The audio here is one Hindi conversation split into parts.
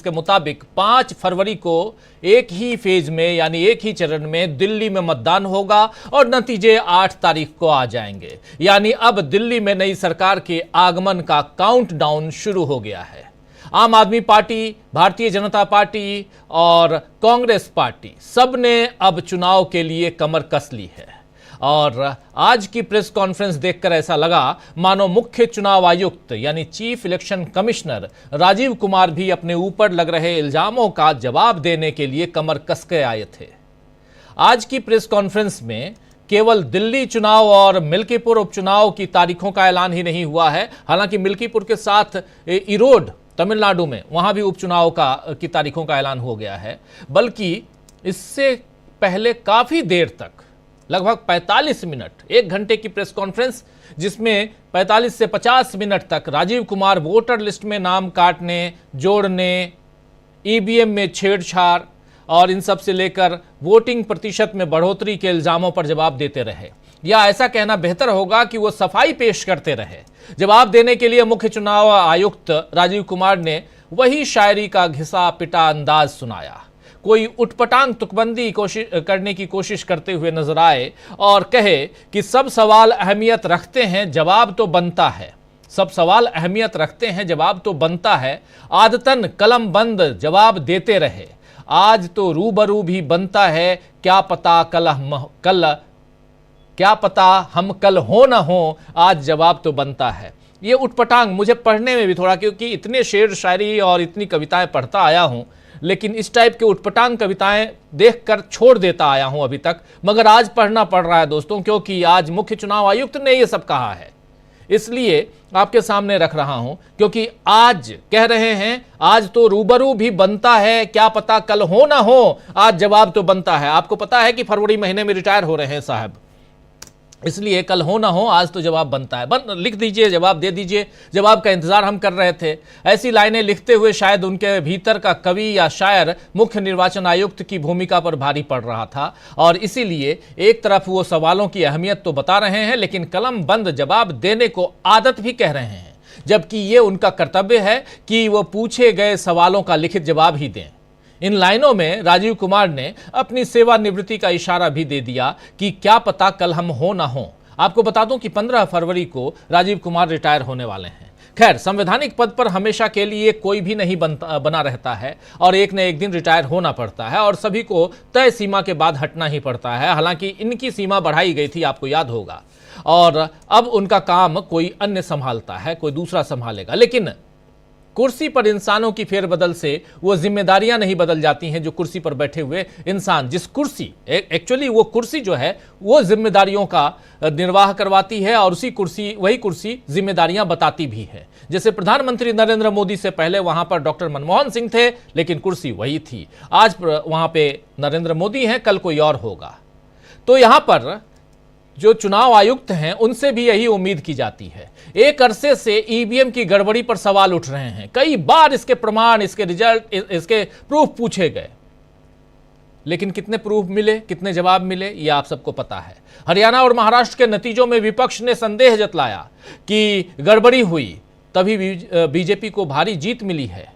के मुताबिक 5 फरवरी को एक ही फेज में यानी एक ही चरण में दिल्ली में मतदान होगा और नतीजे 8 तारीख को आ जाएंगे। यानी अब दिल्ली में नई सरकार के आगमन का काउंटडाउन शुरू हो गया है। आम आदमी पार्टी, भारतीय जनता पार्टी और कांग्रेस पार्टी सब ने अब चुनाव के लिए कमर कस ली है और आज की प्रेस कॉन्फ्रेंस देखकर ऐसा लगा मानो मुख्य चुनाव आयुक्त यानी chief election commissioner Rajiv Kumar भी अपने ऊपर लग रहे इल्जामों का जवाब देने के लिए कमर कस के आए थे। आज की प्रेस कॉन्फ्रेंस में केवल दिल्ली चुनाव और मिल्कीपुर उपचुनाव की तारीखों का ऐलान ही नहीं हुआ है। हालांकि मिल्कीपुर के साथ इरोड तमिलनाडु में वहां भी उपचुनाव की तारीखों का ऐलान हो गया है, बल्कि इससे पहले काफी देर तक लगभग 45 मिनट, 1 घंटे की प्रेस कॉन्फ्रेंस जिसमें 45 से 50 मिनट तक राजीव कुमार वोटर लिस्ट में नाम काटने, जोड़ने, ईवीएम में छेड़छाड़ और इन सब से लेकर वोटिंग प्रतिशत में बढ़ोतरी के इल्जामों पर जवाब देते रहे, या ऐसा कहना बेहतर होगा कि वो सफाई पेश करते रहे। जवाब देने के लिए मुख्य चुनाव आयुक्त राजीव कुमार ने वही शायरी का घिसा पिटा अंदाज सुनाया। कोई उटपटांग तुकबंदी करने की कोशिश करते हुए नजर आए और कहे कि सब सवाल अहमियत रखते हैं, जवाब तो बनता है। सब सवाल अहमियत रखते हैं, जवाब तो बनता है। आदतन कलम बंद जवाब देते रहे, आज तो रूबरू भी बनता है। क्या पता हम कल हो न हो, आज जवाब तो बनता है। ये उटपटांग मुझे पढ़ने में भी थोड़ा, क्योंकि इतने शेर शायरी और इतनी कविताएं पढ़ता आया हूं, लेकिन इस टाइप के उटपटांग कविताएं देखकर छोड़ देता आया हूं अभी तक, मगर आज पढ़ना पड़ रहा है दोस्तों, क्योंकि आज मुख्य चुनाव आयुक्त ने यह सब कहा है, इसलिए आपके सामने रख रहा हूं। क्योंकि आज कह रहे हैं आज तो रूबरू भी बनता है, क्या पता कल हो ना हो, आज जवाब तो बनता है। आपको पता है कि फरवरी महीने में रिटायर हो रहे हैं साहब, इसलिए कल हो ना हो आज तो जवाब बनता है। लिख दीजिए, जवाब दे दीजिए, जवाब का इंतजार हम कर रहे थे। ऐसी लाइनें लिखते हुए शायद उनके भीतर का कवि या शायर मुख्य निर्वाचन आयुक्त की भूमिका पर भारी पड़ रहा था और इसीलिए एक तरफ वो सवालों की अहमियत तो बता रहे हैं, लेकिन कलम बंद जवाब देने को आदत भी कह रहे हैं, जबकि ये उनका कर्तव्य है कि वो पूछे गए सवालों का लिखित जवाब ही दें। इन लाइनों में राजीव कुमार ने अपनी सेवानिवृत्ति का इशारा भी दे दिया कि क्या पता कल हम हो ना हो। आपको बता दूं कि 15 फरवरी को राजीव कुमार रिटायर होने वाले हैं। खैर, संवैधानिक पद पर हमेशा के लिए कोई भी नहीं बना रहता है और एक न एक दिन रिटायर होना पड़ता है और सभी को तय सीमा के बाद हटना ही पड़ता है। हालांकि इनकी सीमा बढ़ाई गई थी, आपको याद होगा, और अब उनका काम कोई अन्य संभालता है, कोई दूसरा संभालेगा। लेकिन कुर्सी पर इंसानों की फेरबदल से वो जिम्मेदारियां नहीं बदल जाती हैं जो कुर्सी पर बैठे हुए इंसान, जिस कुर्सी एक्चुअली वो कुर्सी जो है वो जिम्मेदारियों का निर्वाह करवाती है और वही कुर्सी जिम्मेदारियां बताती भी है। जैसे प्रधानमंत्री नरेंद्र मोदी से पहले वहां पर डॉक्टर मनमोहन सिंह थे, लेकिन कुर्सी वही थी। आज वहां पे नरेंद्र मोदी हैं, कल कोई और होगा। तो यहां पर जो चुनाव आयुक्त हैं उनसे भी यही उम्मीद की जाती है। एक अरसे से ईवीएम की गड़बड़ी पर सवाल उठ रहे हैं, कई बार इसके प्रमाण, इसके रिजल्ट, इसके प्रूफ पूछे गए, लेकिन कितने प्रूफ मिले, कितने जवाब मिले, यह आप सबको पता है। हरियाणा और महाराष्ट्र के नतीजों में विपक्ष ने संदेह जताया कि गड़बड़ी हुई, तभी बीजेपी को भारी जीत मिली है।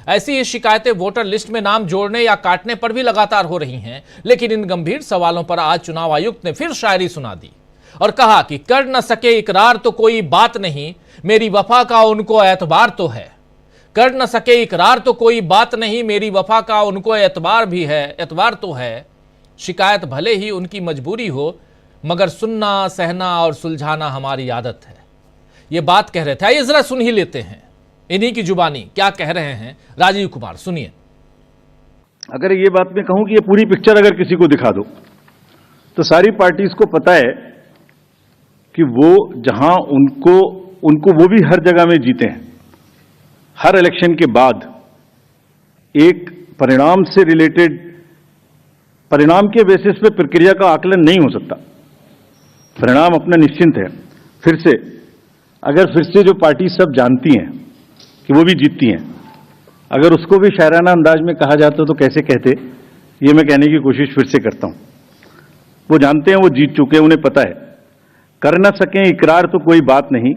ऐसी ही शिकायतें वोटर लिस्ट में नाम जोड़ने या काटने पर भी लगातार हो रही हैं, लेकिन इन गंभीर सवालों पर आज चुनाव आयुक्त ने फिर शायरी सुना दी और कहा कि कर न सके इकरार तो कोई बात नहीं, मेरी वफा का उनको एतबार तो है। कर न सके इकरार तो कोई बात नहीं, मेरी वफा का उनको एतबार तो है। शिकायत भले ही उनकी मजबूरी हो, मगर सुनना, सहना और सुलझाना हमारी आदत है। ये बात कह रहे थे। आइए जरा सुन ही लेते हैं इन्हीं की जुबानी क्या कह रहे हैं राजीव कुमार, सुनिए। अगर ये बात मैं कहूं कि ये पूरी पिक्चर अगर किसी को दिखा दो तो सारी पार्टीज को पता है कि वो जहां उनको वो भी हर जगह में जीते हैं। हर इलेक्शन के बाद एक परिणाम से रिलेटेड, परिणाम के बेसिस पे प्रक्रिया का आकलन नहीं हो सकता। परिणाम अपना निश्चिंत है। फिर से जो पार्टी सब जानती हैं कि वो भी जीतती हैं, अगर उसको भी शायराना अंदाज में कहा जाता तो कैसे कहते, ये मैं कहने की कोशिश फिर से करता हूं। वो जानते हैं, वो जीत चुके हैं, उन्हें पता है। कर न सकें इकरार तो कोई बात नहीं,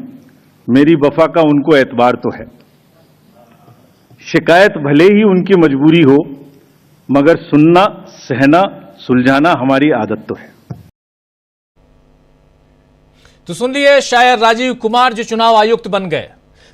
मेरी वफा का उनको एतबार तो है। शिकायत भले ही उनकी मजबूरी हो, मगर सुनना, सहना, सुलझाना हमारी आदत तो है। तो सुन लिए शायद राजीव कुमार जो चुनाव आयुक्त बन गए,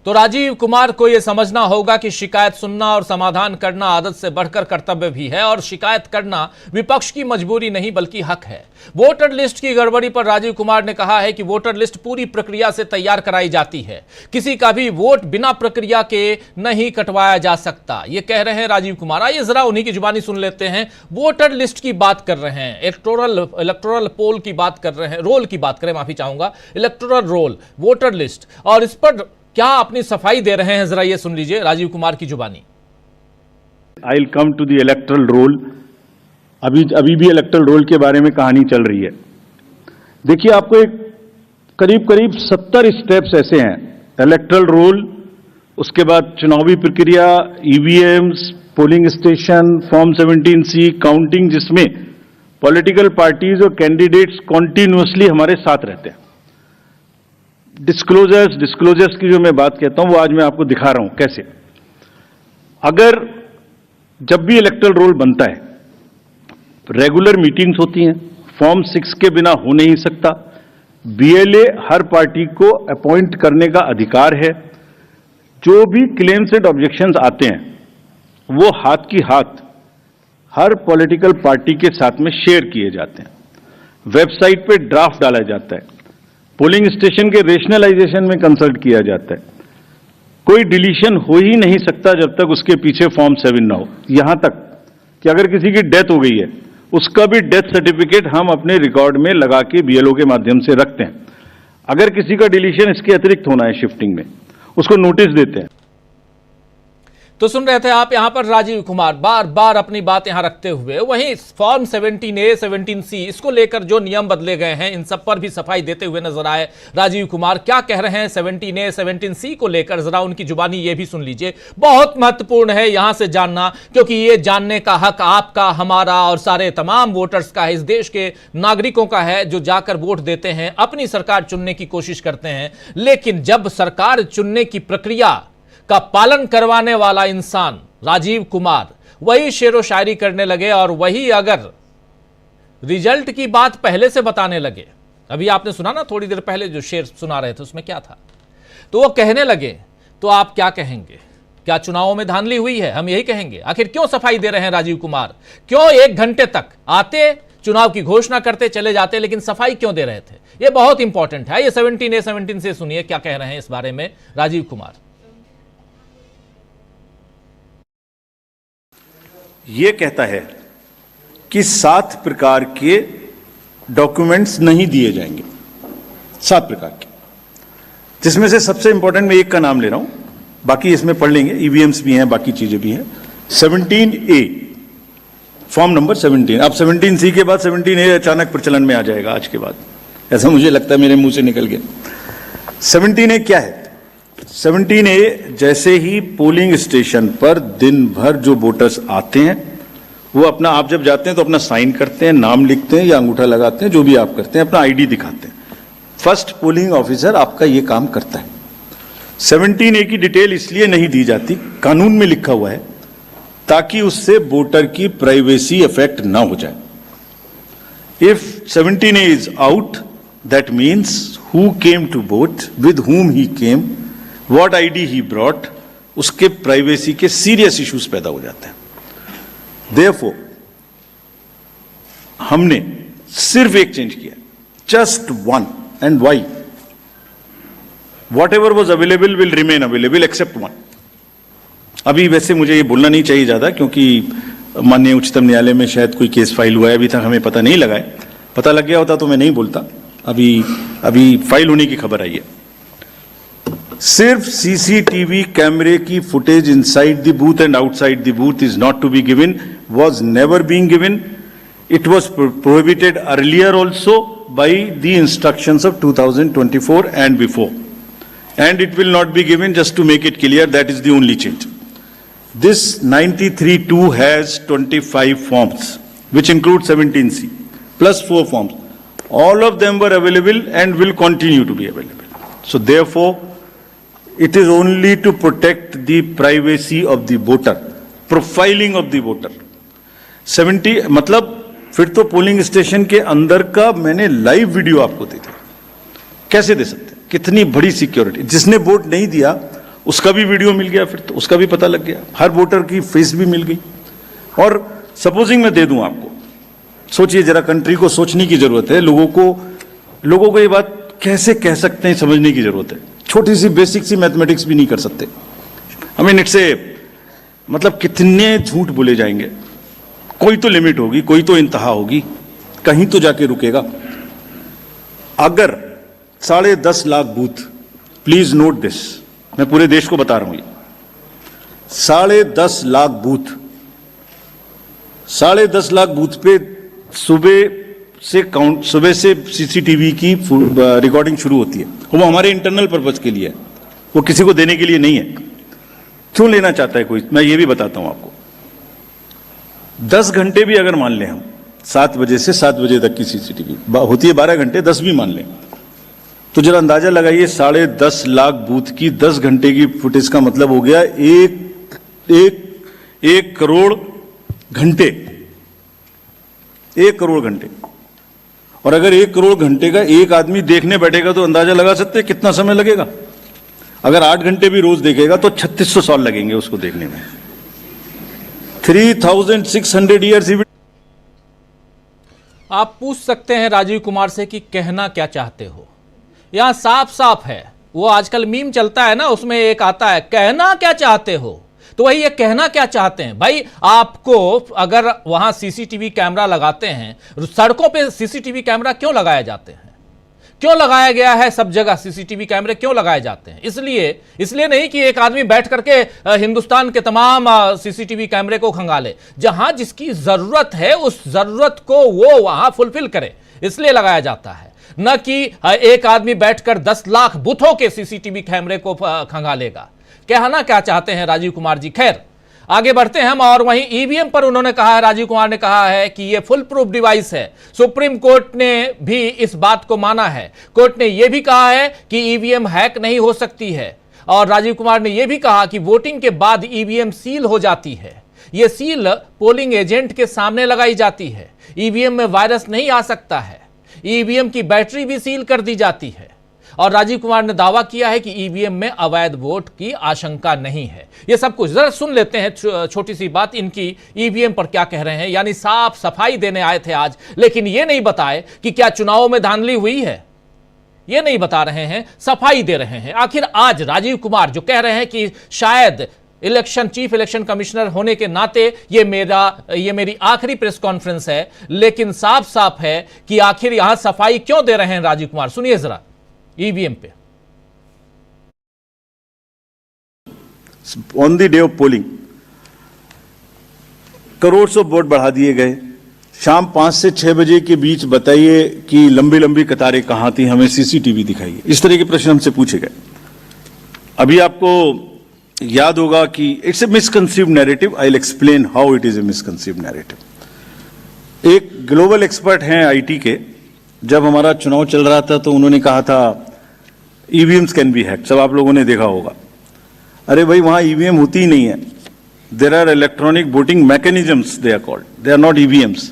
तो राजीव कुमार को यह समझना होगा कि शिकायत सुनना और समाधान करना आदत से बढ़कर कर्तव्य भी है, और शिकायत करना विपक्ष की मजबूरी नहीं बल्कि हक है। वोटर लिस्ट की गड़बड़ी पर राजीव कुमार ने कहा है कि वोटर लिस्ट पूरी प्रक्रिया से तैयार कराई जाती है, किसी का भी वोट बिना प्रक्रिया के नहीं कटवाया जा सकता, ये कह रहे हैं राजीव कुमार। आइए जरा उन्हीं की जुबानी सुन लेते हैं। वोटर लिस्ट की बात कर रहे हैं, इलेक्टोरल पोल की बात कर रहे हैं, रोल की बात करें, माफी चाहूंगा, इलेक्टोरल रोल, वोटर लिस्ट, और इस पर क्या अपनी सफाई दे रहे हैं, जरा ये सुन लीजिए राजीव कुमार की जुबानी। I will come to the electoral roll. अभी भी इलेक्टोरल रोल के बारे में कहानी चल रही है। देखिए, आपको एक करीब 70 स्टेप्स ऐसे हैं, इलेक्टोरल रोल, उसके बाद चुनावी प्रक्रिया, EVMs, polling station, form 17C, counting, जिसमें पॉलिटिकल पार्टीज और कैंडिडेट्स कॉन्टिन्यूअसली हमारे साथ रहते हैं। डिस्क्लोजर्स की जो मैं बात कहता हूं, वो आज मैं आपको दिखा रहा हूं कैसे। अगर जब भी इलेक्टोरल रोल बनता है, रेगुलर मीटिंग्स होती हैं, फॉर्म 6 के बिना हो नहीं सकता। बीएलए हर पार्टी को अपॉइंट करने का अधिकार है। जो भी क्लेम्स एंड ऑब्जेक्शंस आते हैं, वो हाथ की हाथ हर पॉलिटिकल पार्टी के साथ में शेयर किए जाते हैं। वेबसाइट पे ड्राफ्ट डाला जाता है। पोलिंग स्टेशन के रेशनलाइजेशन में कंसल्ट किया जाता है। कोई डिलीशन हो ही नहीं सकता जब तक उसके पीछे फॉर्म 7 ना हो। यहां तक कि अगर किसी की डेथ हो गई है, उसका भी डेथ सर्टिफिकेट हम अपने रिकॉर्ड में लगा के बीएलओ के माध्यम से रखते हैं। अगर किसी का डिलीशन इसके अतिरिक्त होना है शिफ्टिंग में, उसको नोटिस देते हैं। तो सुन रहे थे आप यहां पर राजीव कुमार बार बार अपनी बात यहां रखते हुए, वहीं फॉर्म 17A 17C इसको लेकर जो नियम बदले गए हैं, इन सब पर भी सफाई देते हुए नजर आए राजीव कुमार। क्या कह रहे हैं 17A 17C को लेकर, जरा उनकी जुबानी ये भी सुन लीजिए। बहुत महत्वपूर्ण है यहां से जानना, क्योंकि ये जानने का हक आपका, हमारा और सारे तमाम वोटर्स का है, इस देश के नागरिकों का है, जो जाकर वोट देते हैं, अपनी सरकार चुनने की कोशिश करते हैं। लेकिन जब सरकार चुनने की प्रक्रिया का पालन करवाने वाला इंसान राजीव कुमार वही शेरो शायरी करने लगे, और वही अगर रिजल्ट की बात पहले से बताने लगे, अभी आपने सुना ना थोड़ी देर पहले जो शेर सुना रहे थे उसमें क्या था, तो वो कहने लगे, तो आप क्या कहेंगे? क्या चुनावों में धांधली हुई है? हम यही कहेंगे। आखिर क्यों सफाई दे रहे हैं राजीव कुमार? क्यों 1 घंटे तक आते, चुनाव की घोषणा करते, चले जाते, लेकिन सफाई क्यों दे रहे थे? ये बहुत इंपॉर्टेंट है। ये 17A 17 से सुनिए क्या कह रहे हैं इस बारे में राजीव कुमार। ये कहता है कि 7 प्रकार के डॉक्यूमेंट्स नहीं दिए जाएंगे, 7 प्रकार के, जिसमें से सबसे इंपॉर्टेंट मैं एक का नाम ले रहा हूं, बाकी इसमें पढ़ लेंगे, ईवीएम्स भी हैं, बाकी चीजें भी हैं। 17A, form number 17। अब 17C के बाद 17A अचानक प्रचलन में आ जाएगा आज के बाद, ऐसा मुझे लगता है, मेरे मुंह से निकल गया। 17A क्या है? 17A, जैसे ही पोलिंग स्टेशन पर दिन भर जो वोटर्स आते हैं, वो अपना, आप जब जाते हैं तो अपना साइन करते हैं, नाम लिखते हैं या अंगूठा लगाते हैं, जो भी आप करते हैं, अपना आईडी दिखाते हैं। फर्स्ट पोलिंग ऑफिसर आपका ये काम करता है। 17A की डिटेल इसलिए नहीं दी जाती, कानून में लिखा हुआ है, ताकि उससे वोटर की प्राइवेसी अफेक्ट ना हो जाए। If 17A is out, that means who came to vote, with whom he came, what ID he brought, उसके प्राइवेसी के सीरियस इश्यूज पैदा हो जाते हैं। देयरफॉर हमने सिर्फ एक चेंज किया, just 1, and why? Whatever was available will remain available except 1। अभी वैसे मुझे ये बोलना नहीं चाहिए ज्यादा, क्योंकि माननीय उच्चतम न्यायालय में शायद कोई केस फाइल हुआ है, अभी तक हमें पता नहीं लगा है। पता लग गया होता तो मैं नहीं बोलता, अभी फाइल होने की खबर आई है। सिर्फ सीसीटीवी कैमरे की footage inside the booth and outside the booth is not to be given, was never being given. It was prohibited earlier also by the instructions of 2024 and before, and it will not be given, just to make it clear. That is the only change. This 93-2 has 25 forms, which include 17C plus 4 forms. All of them were available and will continue to be available. So therefore, It is only to protect the privacy of the voter, profiling of the voter. 70 मतलब फिर तो पोलिंग स्टेशन के अंदर का मैंने लाइव वीडियो आपको दे दिया, कैसे दे सकते हैं? कितनी बड़ी सिक्योरिटी। जिसने वोट नहीं दिया उसका भी वीडियो मिल गया, फिर तो उसका भी पता लग गया, हर वोटर की फेस भी मिल गई। और सपोजिंग मैं दे दूं आपको, सोचिए जरा, कंट्री को सोचने की जरूरत है, लोगों को ये बात कैसे कह सकते हैं समझने की जरूरत है। छोटी सी बेसिक सी मैथमेटिक्स भी नहीं कर सकते। आई मीन इट्स मतलब कितने झूठ बोले जाएंगे। कोई तो लिमिट होगी, कोई तो इंतहा होगी, कहीं तो जाके रुकेगा। अगर 10.5 lakh booth, please note this, मैं पूरे देश को बता रहा हूं, ये 10.5 लाख बूथ, 10.5 लाख बूथ पे सुबह से सीसीटीवी की रिकॉर्डिंग शुरू होती है। वो हमारे इंटरनल पर्पज के लिए है, वो किसी को देने के लिए नहीं है। क्यों लेना चाहता है कोई, मैं ये भी बताता हूं आपको। 10 घंटे भी अगर मान लें हम, 7 बजे से 7 बजे तक की सीसीटीवी होती है, 12 घंटे, 10 भी मान लें, तो जरा अंदाजा लगाइए 10.5 लाख बूथ की 10 घंटे की फुटेज का मतलब हो गया 1 करोड़ घंटे, 1 करोड़ घंटे। और अगर 1 करोड़ घंटे का एक आदमी देखने बैठेगा तो अंदाजा लगा सकते हैं कितना समय लगेगा। अगर 8 घंटे भी रोज देखेगा तो 3600 साल लगेंगे उसको देखने में। 3600 ईयर्स। आप पूछ सकते हैं राजीव कुमार से कि कहना क्या चाहते हो। यहां साफ साफ है, वो आजकल मीम चलता है ना, उसमें एक आता है कहना क्या चाहते हो, तो वही ये कहना क्या चाहते हैं। भाई आपको अगर वहां सीसीटीवी कैमरा लगाते हैं, सड़कों पे सीसीटीवी कैमरा क्यों लगाए जाते हैं, क्यों लगाया गया है सब जगह सीसीटीवी कैमरे क्यों लगाए जाते हैं? इसलिए नहीं कि एक आदमी बैठ करके हिंदुस्तान के तमाम सीसीटीवी कैमरे को खंगाले। जहां जिसकी जरूरत है उस जरूरत को वो वहां फुलफिल करे, इसलिए लगाया जाता है, न कि एक आदमी बैठकर 10 लाख बूथों के सीसीटीवी कैमरे को खंगालेगा। कहना क्या चाहते हैं राजीव कुमार जी? खैर आगे बढ़ते हैं हम। और वहीं ईवीएम पर उन्होंने कहा है, राजीव कुमार ने कहा है कि यह फुल प्रूफ डिवाइस है। सुप्रीम कोर्ट ने भी इस बात को माना है। कोर्ट ने यह भी कहा है कि ईवीएम हैक नहीं हो सकती है। और राजीव कुमार ने यह भी कहा कि वोटिंग के बाद ईवीएम सील हो जाती है। यह सील पोलिंग एजेंट के सामने लगाई जाती है। ईवीएम में वायरस नहीं आ सकता है। ईवीएम की बैटरी भी सील कर दी जाती है। और राजीव कुमार ने दावा किया है कि ईवीएम में अवैध वोट की आशंका नहीं है। ये सब कुछ जरा सुन लेते हैं, छोटी सी बात इनकी ईवीएम पर क्या कह रहे हैं। यानी साफ सफाई देने आए थे आज, लेकिन ये नहीं बताए कि क्या चुनावों में धांधली हुई है, ये नहीं बता रहे हैं, सफाई दे रहे हैं। आखिर आज राजीव कुमार जो कह रहे हैं कि शायद चीफ इलेक्शन कमिश्नर होने के नाते ये मेरी आखिरी प्रेस कॉन्फ्रेंस है, लेकिन साफ साफ है कि आखिर यहां सफाई क्यों दे रहे हैं राजीव कुमार। सुनिए जरा ईवीएम पे। On the day of polling crore vote बढ़ा दिए गए। शाम 5 से 6 बजे के बीच बताइए कि लंबी लंबी कतारें कहां थी, हमें सीसीटीवी दिखाइए। इस तरह के प्रश्न हमसे पूछे गए। अभी आपको याद होगा कि it's a misconceived narrative. I will explain how it is a misconceived narrative. एक ग्लोबल एक्सपर्ट हैं आईटी के, जब हमारा चुनाव चल रहा था तो उन्होंने कहा था ईवीएम्स कैन बी हैक्ड। सब आप लोगों ने देखा होगा। अरे भाई वहां ईवीएम होती ही नहीं है। There are electronic voting mechanisms, they are called, they are not EVMs.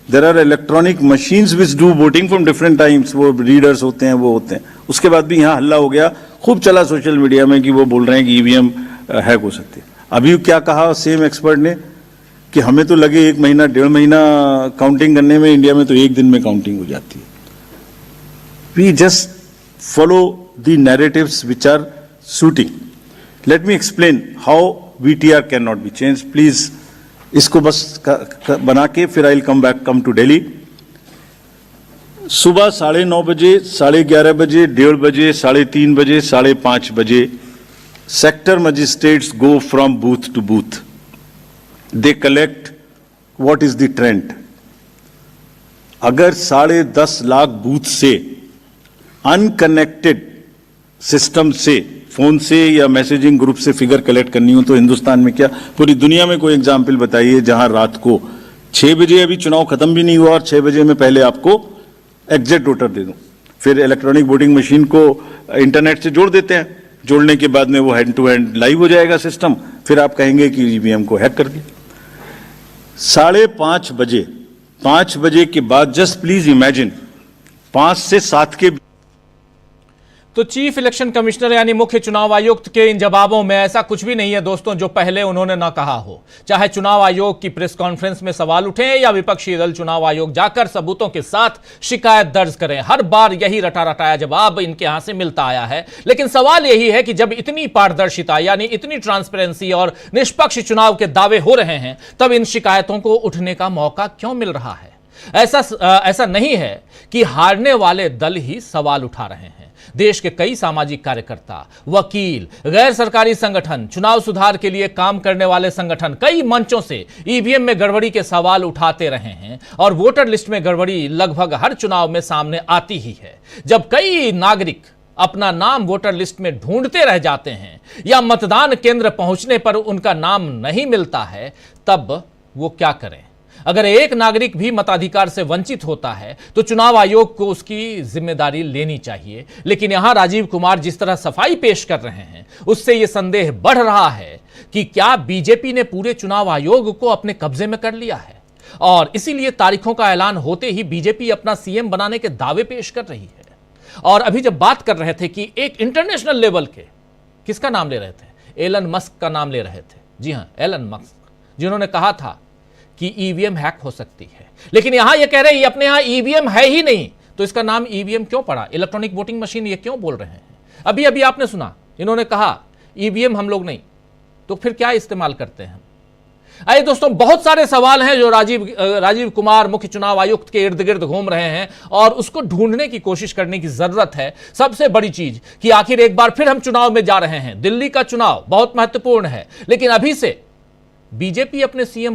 There are electronic machines which do voting from different times. वो रीडर्स होते हैं, वो होते हैं। उसके बाद भी यहाँ हल्ला हो गया, खूब चला सोशल मीडिया में कि वो बोल रहे हैं कि ईवीएम हैक हो सकती है। अभी क्या कहा सेम एक्सपर्ट ने कि हमें तो लगे 1 महीना 1.5 महीना काउंटिंग करने में, इंडिया में तो 1 दिन में काउंटिंग हो जाती है। We just follow the narratives which are suiting. Let me explain how VTR can not be change. Please इसको बस बना के फिर आई कम टू दिल्ली। सुबह 9:30 बजे, 11:30 बजे, 1:30 बजे, 3:30 बजे, 5:30 बजे sector magistrates go from booth to booth. They collect what is the trend. अगर 10.5 लाख बूथ से अनकनेक्टेड सिस्टम से, फोन से या मैसेजिंग ग्रुप से फिगर कलेक्ट करनी हो तो हिंदुस्तान में क्या, पूरी दुनिया में कोई एग्जाम्पल बताइए जहां रात को 6 बजे, अभी चुनाव खत्म भी नहीं हुआ और 6 बजे में पहले आपको एग्जिट वोटर दे दूं। फिर इलेक्ट्रॉनिक वोटिंग मशीन को इंटरनेट से जोड़ देते हैं, जोड़ने के बाद में वो हैंड टू हैंड लाइव हो जाएगा सिस्टम, फिर आप कहेंगे कि ईवीएम को हैक कर दिया। 5:30 बजे के बाद जस्ट प्लीज इमेजिन 5 से 7 के तो चीफ इलेक्शन कमिश्नर यानी मुख्य चुनाव आयुक्त के इन जवाबों में ऐसा कुछ भी नहीं है दोस्तों जो पहले उन्होंने ना कहा हो। चाहे चुनाव आयोग की प्रेस कॉन्फ्रेंस में सवाल उठे या विपक्षी दल चुनाव आयोग जाकर सबूतों के साथ शिकायत दर्ज करें, हर बार यही रटा रटाया जवाब इनके यहां से मिलता आया है। लेकिन सवाल यही है कि जब इतनी पारदर्शिता यानी इतनी ट्रांसपेरेंसी और निष्पक्ष चुनाव के दावे हो रहे हैं, तब इन शिकायतों को उठने का मौका क्यों मिल रहा है? ऐसा नहीं है कि हारने वाले दल ही सवाल उठा रहे हैं। देश के कई सामाजिक कार्यकर्ता, वकील, गैर सरकारी संगठन, चुनाव सुधार के लिए काम करने वाले संगठन कई मंचों से ईवीएम में गड़बड़ी के सवाल उठाते रहे हैं और वोटर लिस्ट में गड़बड़ी लगभग हर चुनाव में सामने आती ही है। जब कई नागरिक अपना नाम वोटर लिस्ट में ढूंढते रह जाते हैं या मतदान केंद्र पहुंचने पर उनका नाम नहीं मिलता है, तब वो क्या करें? अगर एक नागरिक भी मताधिकार से वंचित होता है तो चुनाव आयोग को उसकी जिम्मेदारी लेनी चाहिए। लेकिन यहां राजीव कुमार जिस तरह सफाई पेश कर रहे हैं, उससे यह संदेह बढ़ रहा है कि क्या बीजेपी ने पूरे चुनाव आयोग को अपने कब्जे में कर लिया है और इसीलिए तारीखों का ऐलान होते ही बीजेपी अपना सीएम बनाने के दावे पेश कर रही है। और अभी जब बात कर रहे थे कि एक इंटरनेशनल लेवल के, किसका नाम ले रहे थे? एलन मस्क का नाम ले रहे थे। जी हां, एलन मस्क, जिन्होंने कहा था कि ईवीएम हैक हो सकती है। लेकिन यहां ये कह रहे हैं अपने यहां ईवीएम है ही नहीं, तो इसका नाम ईवीएम क्यों पड़ा? इलेक्ट्रॉनिक वोटिंग मशीन ये क्यों बोल रहे हैं? अभी अभी आपने सुना, इन्होंने कहा ईवीएम हम लोग नहीं, तो फिर क्या इस्तेमाल करते हैं? आइए दोस्तों, बहुत सारे सवाल हैं जो राजीव कुमार मुख्य चुनाव आयुक्त के इर्द गिर्द घूम रहे हैं और उसको ढूंढने की कोशिश करने की जरूरत है। सबसे बड़ी चीज कि आखिर एक बार फिर हम चुनाव में जा रहे हैं। दिल्ली का चुनाव बहुत महत्वपूर्ण है, लेकिन अभी से बीजेपी अपने सीएम